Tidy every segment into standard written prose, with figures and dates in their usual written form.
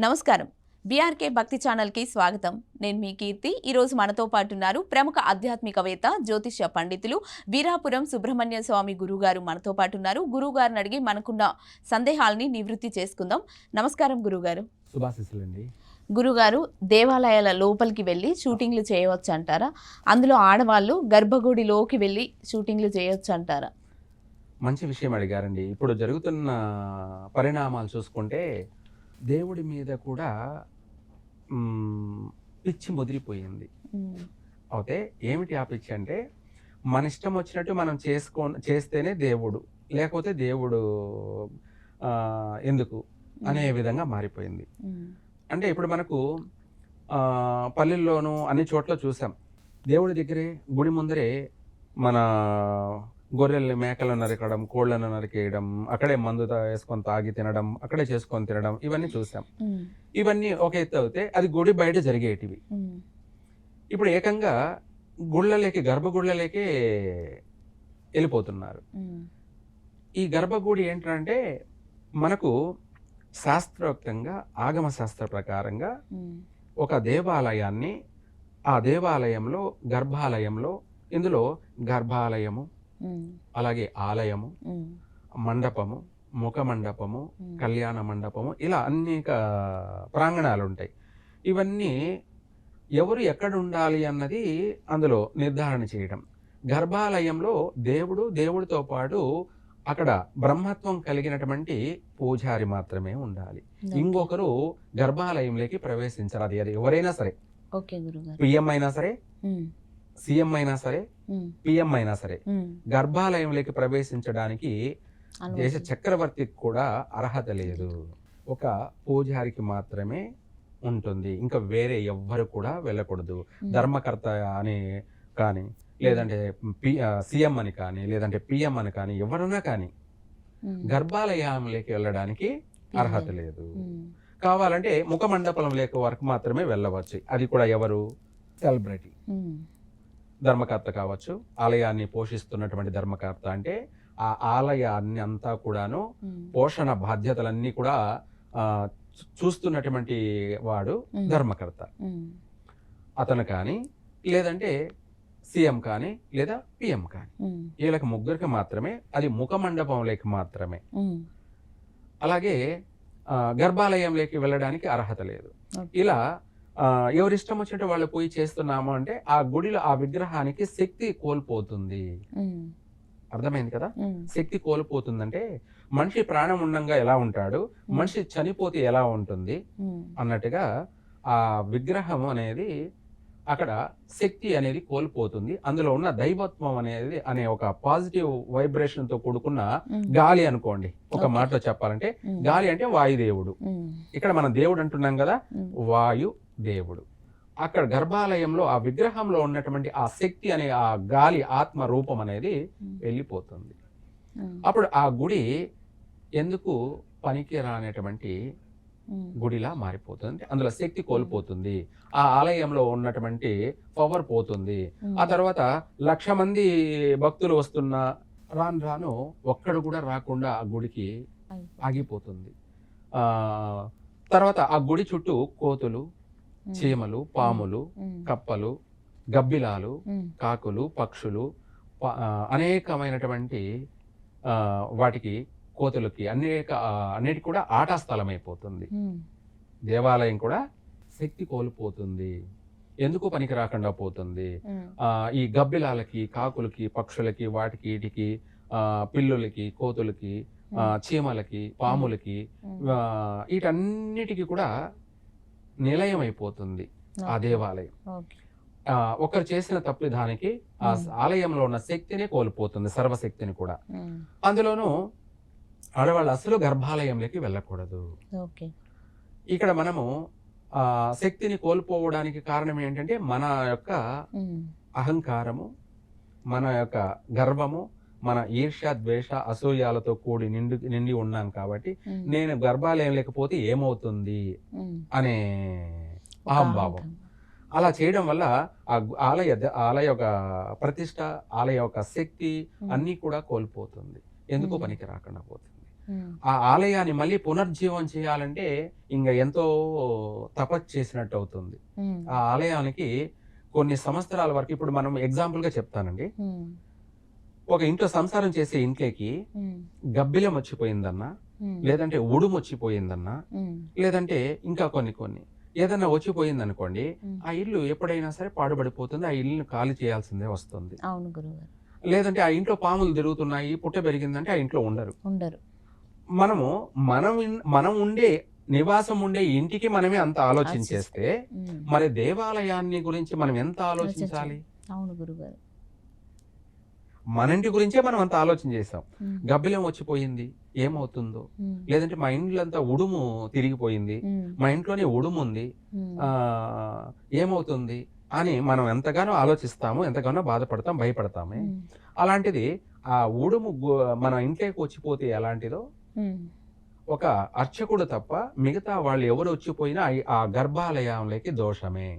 నమస్కారం. బీఆర్కే భక్తి ఛానల్కి స్వాగతం. నేను మీ కీర్తి. ఈరోజు మనతో పాటు ఉన్నారు ప్రముఖ ఆధ్యాత్మికవేత్త, జ్యోతిష్య పండితులు వీరాపురం సుబ్రహ్మణ్య స్వామి గురుగారు మనతో పాటు ఉన్నారు. గురుగారిని అడిగి మనకున్న సందేహాలని నివృత్తి చేసుకుందాం. నమస్కారం గురుగారు. శుభాశీస్సులండి. గురుగారు, దేవాలయాల లోపలికి వెళ్ళి షూటింగ్లు చేయవచ్చు అంటారా? అందులో ఆడవాళ్ళు గర్భగుడిలోకి వెళ్ళి షూటింగ్లు చేయవచ్చు అంటారా? మంచి విషయం అడిగారండి. ఇప్పుడు జరుగుతున్న పరిణామాలు చూసుకుంటే దేవుడి మీద కూడా పిచ్చి ముదిరిపోయింది. అయితే ఏమిటి ఆ పిచ్చి అంటే, మన ఇష్టం వచ్చినట్టు మనం చేస్తేనే దేవుడు, లేకపోతే దేవుడు ఎందుకు అనే విధంగా మారిపోయింది. అంటే ఇప్పుడు మనకు పల్లెల్లోనూ అన్ని చోట్ల చూసాం, దేవుడి దగ్గరే గుడి ముందరే మన గొర్రెల్ని మేకలను నరకడం, కోళ్లను నరికేయడం, అక్కడే మందు వేసుకొని తాగి తినడం, అక్కడే చేసుకొని తినడం, ఇవన్నీ చూసాం. ఇవన్నీ ఒక ఎత్తు అయితే అది గుడి బయట జరిగేటివి. ఇప్పుడు ఏకంగా గుళ్ళలోకి, గర్భగుళ్ళలోకి వెళ్ళిపోతున్నారు. ఈ గర్భగుడి ఏంటంటే మనకు శాస్త్రోక్తంగా, ఆగమ శాస్త్ర ప్రకారంగా ఒక దేవాలయాన్ని, ఆ దేవాలయంలో గర్భాలయంలో, ఇందులో గర్భాలయము, అలాగే ఆలయము, మండపము, ముఖ మండపము, కళ్యాణ మండపము, ఇలా అనేక ప్రాంగణాలు ఉంటాయి. ఇవన్నీ ఎవరు ఎక్కడ ఉండాలి అన్నది అందులో నిర్ధారణ చేయడం. గర్భాలయంలో దేవుడితో పాటు అక్కడ బ్రహ్మత్వం కలిగినటువంటి పూజారి మాత్రమే ఉండాలి. ఇంకొకరు గర్భాలయంలోకి ప్రవేశించారు. అది ఎవరైనా సరే, పిఎం అయినా సరే, సీఎం అయినా సరే, పిఎం అయినా సరే, గర్భాలయంలోకి ప్రవేశించడానికి దేశ చక్రవర్తికి కూడా అర్హత లేదు. ఒక పూజారికి మాత్రమే ఉంటుంది. ఇంకా వేరే ఎవ్వరు కూడా వెళ్ళకూడదు. ధర్మకర్త అని కానీ, లేదంటే సీఎం అని కానీ, లేదంటే పిఎం అని కానీ, ఎవరన్నా కానీ గర్భాలయంలోకి వెళ్ళడానికి అర్హత లేదు. కావాలంటే ముఖ మండపం లేక వరకు మాత్రమే వెళ్ళవచ్చు. అది కూడా ఎవరు? సెలబ్రిటీ, ధర్మకర్త కావచ్చు. ఆలయాన్ని పోషిస్తున్నటువంటి ధర్మకర్త అంటే ఆ ఆలయాన్ని అంతా కూడాను పోషణ బాధ్యతలన్నీ కూడా చూస్తున్నటువంటి వాడు ధర్మకర్త. అతను కానీ, లేదంటే సీఎం కానీ, లేదా పిఎం కానీ, వీళ్ళకి ముగ్గురికి మాత్రమే అది ముఖ మండపంలోకి మాత్రమే. అలాగే గర్భాలయంలోకి వెళ్ళడానికి అర్హత లేదు. ఇలా ఎవరిష్టం వచ్చినట్టు వాళ్ళు పోయి చేస్తున్నాము అంటే ఆ గుడిలో ఆ విగ్రహానికి శక్తి కోల్పోతుంది. అర్థమైంది కదా? శక్తి కోల్పోతుందంటే మనిషి ప్రాణం ఉండంగా ఎలా ఉంటాడు, మనిషి చనిపోతే ఎలా ఉంటుంది అన్నట్టుగా ఆ విగ్రహం అనేది అక్కడ శక్తి అనేది కోల్పోతుంది. అందులో ఉన్న దైవత్వం అనేది అనే ఒక పాజిటివ్ వైబ్రేషన్ తో కూడుకున్న గాలి అనుకోండి. ఒక మాటలో చెప్పాలంటే గాలి అంటే వాయుదేవుడు. ఇక్కడ మనం దేవుడు అంటున్నాం కదా, వాయు దేవుడు. అక్కడ గర్భాలయంలో ఆ విగ్రహంలో ఉన్నటువంటి ఆ శక్తి అనే ఆ గాలి ఆత్మ రూపం అనేది వెళ్ళిపోతుంది. అప్పుడు ఆ గుడి ఎందుకు పనికి రానటువంటి గుడిలా మారిపోతుంది. అందులో శక్తి కోల్పోతుంది. ఆ ఆలయంలో ఉన్నటువంటి పవర్ పోతుంది. ఆ తర్వాత 1,00,000 మంది భక్తులు వస్తున్నా రాను ఒక్కడు కూడా రాకుండా ఆ గుడికి ఆగిపోతుంది. తర్వాత ఆ గుడి చుట్టూ కోతులు, చీమలు, పాములు, కప్పలు, గబ్బిలాలు, కాకులు, పక్షులు, అనేకమైనటువంటి వాటికి, కోతులకి అన్నిటి కూడా ఆటా స్థలం అయిపోతుంది. దేవాలయం కూడా శక్తి కోల్పోతుంది. ఎందుకు పనికి రాకుండా పోతుంది? ఈ గబ్బిలాలకి, కాకులకి, పక్షులకి, వాటికి, వీటికి, పిల్లులకి, కోతులకి, చీమలకి, పాములకి, వీటన్నిటికీ కూడా నిలయం అయిపోతుంది ఆ దేవాలయం. ఒకరు చేసిన తప్పిదానికి ఆ ఆలయంలో ఉన్న శక్తిని కోల్పోతుంది, సర్వశక్తిని కూడా. అందులోనూ ఆడవాళ్ళు అసలు గర్భాలయంలోకి వెళ్ళకూడదు. ఇక్కడ మనము ఆ శక్తిని కోల్పోవడానికి కారణం ఏంటంటే మన యొక్క అహంకారము, మన యొక్క గర్వము, మన ఈర్ష్య, ద్వేష, అసూయాలతో కూడి నిండి ఉన్నాం కాబట్టి నేను గర్భాలయం లేకపోతే ఏమవుతుంది అనే అహంభావం. అలా చేయడం వల్ల ఆ ఆలయ యొక్క ప్రతిష్ట, ఆలయ యొక్క శక్తి అన్నీ కూడా కోల్పోతుంది. ఎందుకు పనికి రాకుండా పోతుంది. ఆ ఆలయాన్ని మళ్ళీ పునర్జీవం చేయాలంటే ఇంకా ఎంతో తపస్సు చేసినట్టు అవుతుంది. ఆ ఆలయానికి కొన్ని సంవత్సరాల వరకు, ఇప్పుడు మనం ఎగ్జాంపుల్ గా చెప్తానండి, ఒక ఇంట్లో సంసారం చేసే ఇంట్లోకి గబ్బిలం వచ్చిపోయిందన్నా, లేదంటే ఉడుము వచ్చిపోయిందన్నా, లేదంటే ఇంకా కొన్ని ఏదన్నా వచ్చిపోయింది అనుకోండి, ఆ ఇల్లు ఎప్పుడైనా సరే పాడుపడిపోతుంది, ఆ ఇల్లుని ఖాళీ చేయాల్సిందే వస్తుంది. అవును గురుగారు. లేదంటే ఆ ఇంట్లో పాములు తిరుగుతున్నాయి, పుట్ట పెరిగిందంటే ఆ ఇంట్లో ఉండరు. మనం ఉండే నివాసం ఉండే ఇంటికి మనమే అంత ఆలోచించేస్తే మరి దేవాలయాన్ని గురించి మనం ఎంత ఆలోచించాలి? అవును గురుగారు. మన ఇంటి గురించే మనం అంత ఆలోచన చేసాం. గబ్బిలం వచ్చిపోయింది, ఏమవుతుందో, లేదంటే మా ఇంట్లంతా ఉడుము తిరిగిపోయింది, మా ఇంట్లోనే ఉడుము ఉంది, ఏమవుతుంది అని మనం ఎంతగానో ఆలోచిస్తాము, ఎంతగానో బాధపడతాం, భయపడతామే. అలాంటిది ఆ ఉడుము మన ఇంట్లోకి వచ్చిపోతే ఎలాంటిదో, ఒక అర్చకుడు తప్ప మిగతా వాళ్ళు ఎవరు వచ్చిపోయినా ఆ గర్భాలయంలోకి దోషమే.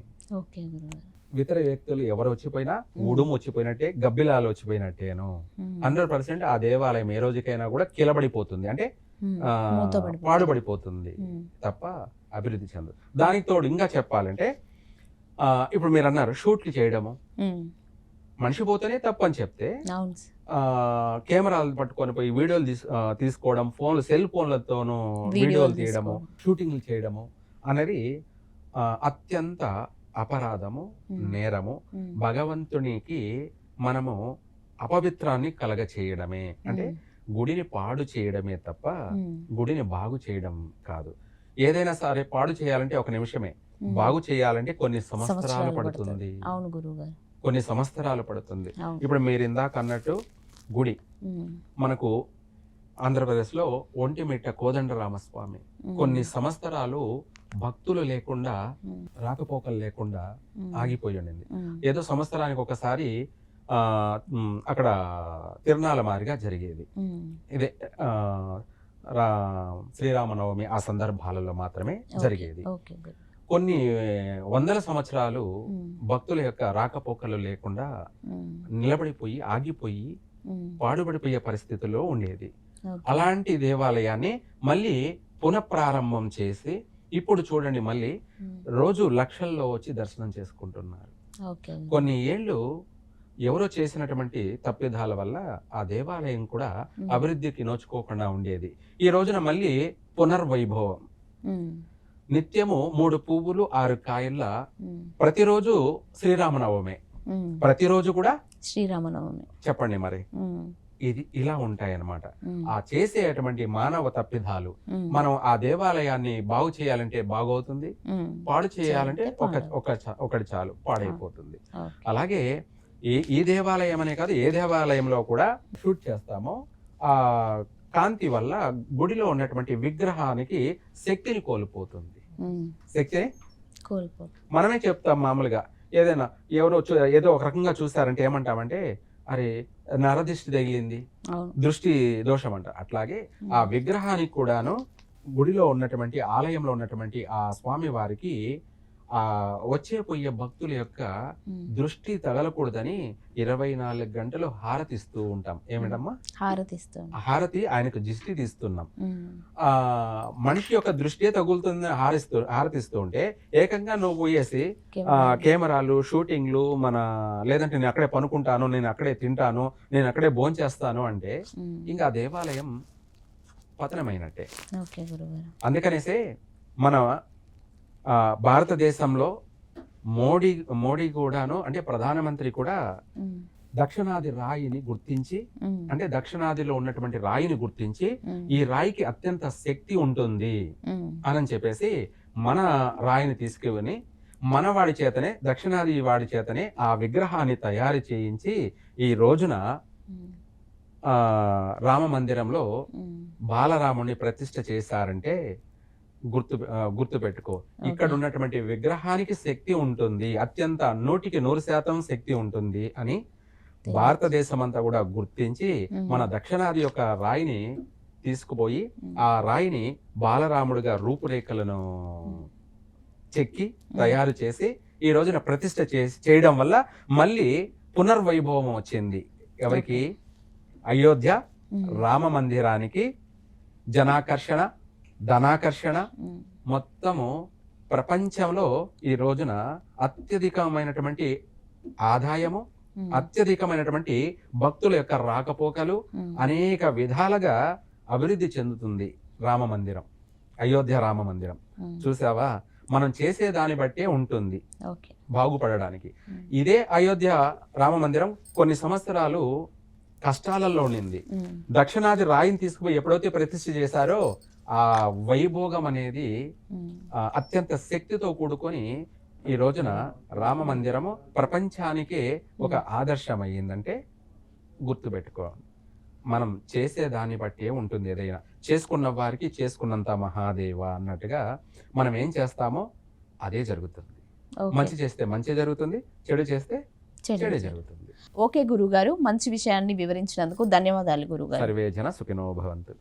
ఇతర వ్యక్తులు ఎవరు వచ్చిపోయినా ఉడుము వచ్చిపోయినట్టే, గబ్బిలాలు వచ్చిపోయినట్టేను. 100% ఆ దేవాలయం ఏ రోజుకైనా కూడా కిలబడిపోతుంది, అంటే పాడుపడిపోతుంది తప్ప అభివృద్ధి చెందదు. దానికి తోడు ఇంకా చెప్పాలంటే, ఇప్పుడు మీరు అన్నారు షూట్లు చేయడము, మనిషి పోతేనే తప్పు అని చెప్తే కెమెరాలు పట్టుకొని పోయి వీడియోలు తీసుకోవడం, సెల్ ఫోన్లతోనూ వీడియోలు తీయడము, షూటింగ్లు చేయడము అనేది అత్యంత అపరాధము, నేరము. భగవంతునికి మనము అపవిత్రాన్ని కలగ చేయడమే, అంటే గుడిని పాడు చేయడమే తప్ప గుడిని బాగు చేయడం కాదు. ఏదైనా సరే పాడు చేయాలంటే ఒక నిమిషమే, బాగు చేయాలంటే కొన్ని సంవత్సరాలు పడుతుంది. అవును గురుగారు, కొన్ని సంవత్సరాలు పడుతుంది. ఇప్పుడు మీరు ఇందాక అన్నట్టు గుడి మనకు ఆంధ్రప్రదేశ్లో ఒంటిమిట్ట కోదండరామస్వామి కొన్ని సంవత్సరాలు భక్తులు లేకుండా, రాకపోకలు లేకుండా ఆగిపోయి ఉండింది. ఏదో సంవత్సరానికి ఒకసారి అక్కడ తిరునాళ్ళ మాదిరిగా జరిగేది. ఇదే శ్రీరామనవమి ఆ సందర్భాలలో మాత్రమే జరిగేది. కొన్ని వందల సంవత్సరాలు భక్తుల యొక్క రాకపోకలు లేకుండా నిలబడిపోయి, ఆగిపోయి, పాడుపడిపోయే పరిస్థితుల్లో ఉండేది. అలాంటి దేవాలయాన్ని మళ్ళీ పునఃప్రారంభం చేసి ఇప్పుడు చూడండి, మళ్ళీ రోజు లక్షల్లో వచ్చి దర్శనం చేసుకుంటున్నారు. కొన్ని ఏళ్ళు ఎవరో చేసినటువంటి తప్పిదాల వల్ల ఆ దేవాలయం కూడా అభివృద్ధికి నోచుకోకుండా ఉండేది. ఈ రోజున మళ్ళీ పునర్వైభవం. నిత్యము 3 పువ్వులు 6 కాయల, ప్రతిరోజు శ్రీరామనవమి, ప్రతిరోజు కూడా శ్రీరామనవమి. చెప్పండి మరి, ఇది ఇలా ఉంటాయన్నమాట ఆ చేసేటువంటి మానవ తప్పిదాలు. మనం ఆ దేవాలయాన్ని బాగు చేయాలంటే బాగవుతుంది, పాడు చేయాలంటే ఒకటి చాలు, పాడైపోతుంది. అలాగే ఈ దేవాలయం అనే కాదు, ఏ దేవాలయంలో కూడా షూట్ చేస్తామో ఆ కాంతి వల్ల గుడిలో ఉన్నటువంటి విగ్రహానికి శక్తిని కోల్పోతుంది. శక్తిని మనమే చెప్తాం మామూలుగా, ఏదైనా ఎవరో ఏదో ఒక రకంగా చూసారంటే ఏమంటామంటే, అరే నరదిష్టి తగిలింది, దృష్టి దోషం అంట. అట్లాగే ఆ విగ్రహానికి కూడాను గుడిలో ఉన్నటువంటి, ఆలయంలో ఉన్నటువంటి ఆ స్వామి వారికి ఆ వచ్చే పోయే భక్తుల యొక్క దృష్టి తగలకూడదని 24 గంటలు హారతిస్తూ ఉంటాం. ఏమిటమ్మా? హారతి ఆయనకు దృష్టి తీస్తున్నాం. ఆ మనిషి యొక్క దృష్టి తగులుతుంది హారతిస్తూ ఉంటే, ఏకంగా నువ్వు పోయేసి కెమెరాలు, షూటింగ్లు, లేదంటే నేను అక్కడే పనుకుంటాను, నేను అక్కడే తింటాను, నేను అక్కడే భోంచేస్తాను అంటే ఇంకా దేవాలయం పతనమైనట్టే. అందుకనేసే మన భారతదేశంలో మోడీ కూడాను, అంటే ప్రధానమంత్రి కూడా దక్షిణాది రాయిని గుర్తించి, అంటే దక్షిణాదిలో ఉన్నటువంటి రాయిని గుర్తించి, ఈ రాయికి అత్యంత శక్తి ఉంటుంది అని చెప్పేసి మన రాయిని తీసుకుని మన వాడి చేతనే, దక్షిణాది వాడి చేతనే ఆ విగ్రహాన్ని తయారు చేయించి ఈ రోజున రామ మందిరంలో బాలరాముని ప్రతిష్ఠ చేశారంటే గుర్తు పెట్టుకో, ఇక్కడ ఉన్నటువంటి విగ్రహానికి శక్తి ఉంటుంది, అత్యంత 100% శక్తి ఉంటుంది అని భారతదేశం అంతా కూడా గుర్తించి మన దక్షిణాది యొక్క రాయిని తీసుకుపోయి ఆ రాయిని బాలరాముడిగా రూపురేఖలను చెక్కి తయారు చేసి ఈ రోజున ప్రతిష్ఠ చేయడం వల్ల మళ్ళీ పునర్వైభవం వచ్చింది. ఎవరికి? అయోధ్య రామ మందిరానికి జనాకర్షణ, ధనాకర్షణ ఉమ్, మొత్తము ప్రపంచంలో ఈ రోజున అత్యధికమైనటువంటి ఆదాయము, ఉమ్, అత్యధికమైనటువంటి భక్తుల యొక్క రాకపోకలు ఉమ్, అనేక విధాలుగా అభివృద్ధి చెందుతుంది రామ మందిరం, అయోధ్య రామ మందిరం. ఉమ్, చూసావా, మనం చేసే దాన్ని బట్టే ఉంటుంది ఓకే. బాగుపడడానికి. ఉమ్, ఇదే అయోధ్య రామ మందిరం కొన్ని సంవత్సరాలు కష్టాలలో ఉండింది. ఉమ్, దక్షిణాది రాయిని తీసుకుపోయి ఎప్పుడైతే ప్రతిష్ఠ చేశారో ఆ వైభోగం అనేది ఉమ్, అత్యంత శక్తితో కూడుకొని ఈ రోజున రామ మందిరము ప్రపంచానికే ఒక ఆదర్శం అయ్యిందంటే గుర్తుపెట్టుకోవాలి. మనం చేసే దాన్ని బట్టే ఉంటుంది. ఏదైనా చేసుకున్న వారికి చేసుకున్నంత మహాదేవ అన్నట్టుగా మనం ఏం చేస్తామో అదే జరుగుతుంది. ఓకే. మంచి చేస్తే మంచి జరుగుతుంది, చెడు చేస్తే చెడే జరుగుతుంది. ఓకే గురుగారు, మంచి విషయాన్ని వివరించినందుకు ధన్యవాదాలు గురుగారు. సర్వే జన సుఖినో భవంతు.